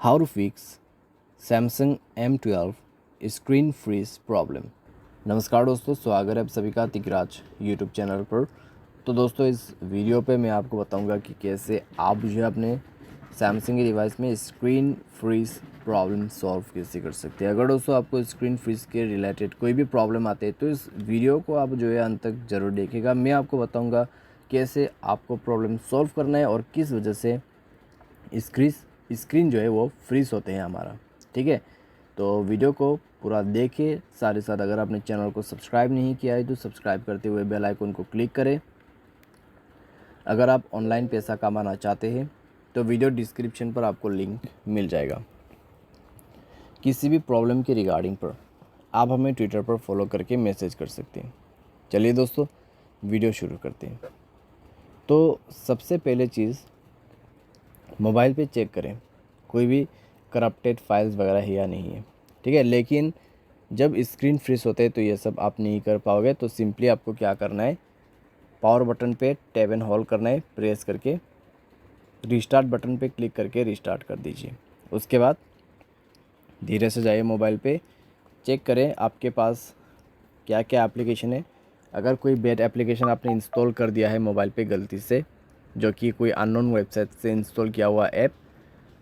How to fix Samsung M12 screen freeze problem. नमस्कार दोस्तों, स्वागत है आप सभी का तिकराज यूट्यूब चैनल पर। तो दोस्तों, इस वीडियो पे मैं आपको बताऊंगा कि कैसे आप जो है अपने सैमसंग के डिवाइस में स्क्रीन फ्रीज प्रॉब्लम सॉल्व कैसे कर सकते हैं। अगर दोस्तों आपको स्क्रीन फ्रीज के रिलेटेड कोई भी प्रॉब्लम आते हैं तो इस वीडियो को आप जो है अंत तक ज़रूर देखिएगा। मैं आपको बताऊँगा कैसे आपको प्रॉब्लम सॉल्व करना है और किस वजह से स्क्रीन जो है वो फ्रीज होते हैं हमारा। ठीक है, तो वीडियो को पूरा देखिए साथ ही साथ। अगर आपने चैनल को सब्सक्राइब नहीं किया है तो सब्सक्राइब करते हुए बेल आइकन को क्लिक करें। अगर आप ऑनलाइन पैसा कमाना चाहते हैं तो वीडियो डिस्क्रिप्शन पर आपको लिंक मिल जाएगा। किसी भी प्रॉब्लम के रिगार्डिंग पर आप हमें ट्विटर पर फॉलो करके मैसेज कर सकते हैं। चलिए दोस्तों, वीडियो शुरू करते हैं। तो सबसे पहले चीज़, मोबाइल पे चेक करें कोई भी करप्टेड फाइल्स वगैरह है या नहीं है। ठीक है, लेकिन जब स्क्रीन फ्रीज होते हैं तो ये सब आप नहीं कर पाओगे। तो सिंपली आपको क्या करना है, पावर बटन पे टैब एंड होल्ड करना है, प्रेस करके रीस्टार्ट बटन पे क्लिक करके रीस्टार्ट कर दीजिए। उसके बाद धीरे से जाइए मोबाइल पे, चेक करें आपके पास क्या क्या एप्लीकेशन है। अगर कोई बैड एप्लीकेशन आपने इंस्टॉल कर दिया है मोबाइल पे गलती से, जो कि कोई अननोन वेबसाइट से इंस्टॉल किया हुआ ऐप,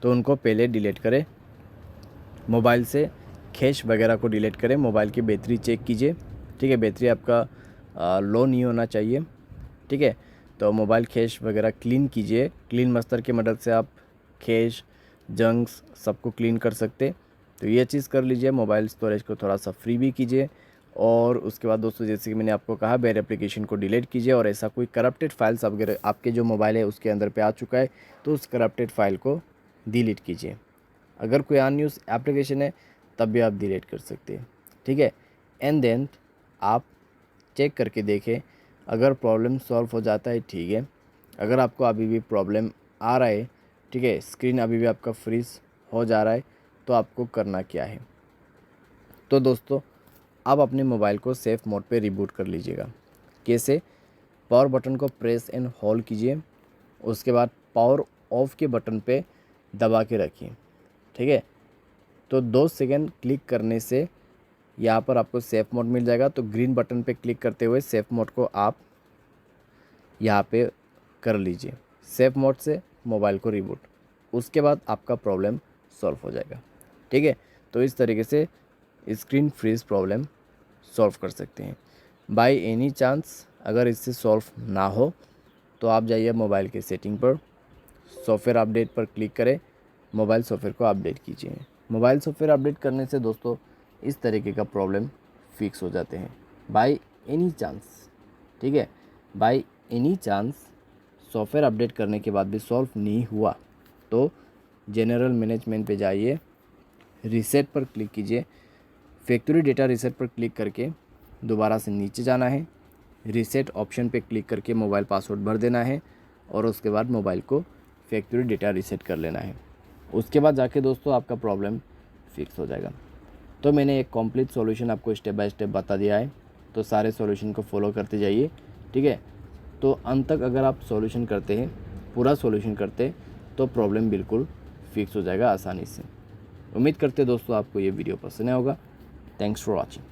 तो उनको पहले डिलीट करें। मोबाइल से कैश वगैरह को डिलीट करें। मोबाइल की बैटरी चेक कीजिए। ठीक है, बैटरी आपका लो नहीं होना चाहिए। ठीक है, तो मोबाइल कैश वगैरह क्लीन कीजिए। क्लीन मास्टर की मदद से आप कैश जंक्स सबको क्लीन कर सकते। तो ये चीज़ कर लीजिए। मोबाइल स्टोरेज को थोड़ा सा फ्री भी कीजिए। और उसके बाद दोस्तों, जैसे कि मैंने आपको कहा, बैड एप्लीकेशन को डिलीट कीजिए। और ऐसा कोई करप्टेड फाइल्स अगर आपके जो मोबाइल है उसके अंदर पे आ चुका है तो उस करप्टेड फाइल को डिलीट कीजिए। अगर कोई अनयूज एप्लीकेशन है तब भी आप डिलीट कर सकते हैं। ठीक है, एंड देन आप चेक करके देखें। अगर प्रॉब्लम सॉल्व हो जाता है ठीक है। अगर आपको अभी भी प्रॉब्लम आ रहा है, ठीक है, स्क्रीन अभी भी आपका फ्रीज हो जा रहा है, तो आपको करना क्या है। तो दोस्तों, आप अपने मोबाइल को सेफ मोड पे रिबूट कर लीजिएगा। कैसे? पावर बटन को प्रेस एंड होल्ड कीजिए। उसके बाद पावर ऑफ के बटन पे दबा के रखिए। ठीक है, तो 2 सेकंड क्लिक करने से यहाँ पर आपको सेफ मोड मिल जाएगा। तो ग्रीन बटन पे क्लिक करते हुए सेफ मोड को आप यहाँ पे कर लीजिए। सेफ मोड से मोबाइल को रिबूट, उसके बाद आपका प्रॉब्लम सॉल्व हो जाएगा। ठीक है, तो इस तरीके से स्क्रीन फ्रीज प्रॉब्लम सॉल्व कर सकते हैं। बाय एनी चांस अगर इससे सॉल्व ना हो तो आप जाइए मोबाइल के सेटिंग पर, सॉफ्टवेयर अपडेट पर क्लिक करें, मोबाइल सॉफ्टवेयर को अपडेट कीजिए। मोबाइल सॉफ्टवेयर अपडेट करने से दोस्तों इस तरीके का प्रॉब्लम फिक्स हो जाते हैं बाय एनी चांस। ठीक है, by any chance software update करने के बाद भी सॉल्व नहीं हुआ तो जनरल मैनेजमेंट पे जाइए, रीसेट पर क्लिक कीजिए। फैक्ट्री डेटा रीसेट पर क्लिक करके दोबारा से नीचे जाना है, रीसेट ऑप्शन पे क्लिक करके मोबाइल पासवर्ड भर देना है और उसके बाद मोबाइल को फैक्ट्री डेटा रीसेट कर लेना है। उसके बाद जाके दोस्तों आपका प्रॉब्लम फिक्स हो जाएगा। तो मैंने एक कंप्लीट सॉल्यूशन आपको स्टेप बाय स्टेप बता दिया है, तो सारे सॉल्यूशन को फॉलो करते जाइए। ठीक है, तो अंत तक अगर आप सॉल्यूशन करते हैं, पूरा सॉल्यूशन करते हैं, तो प्रॉब्लम बिल्कुल फिक्स हो जाएगा आसानी से। उम्मीद करते दोस्तों आपको ये वीडियो पसंद आया होगा। Thanks for watching.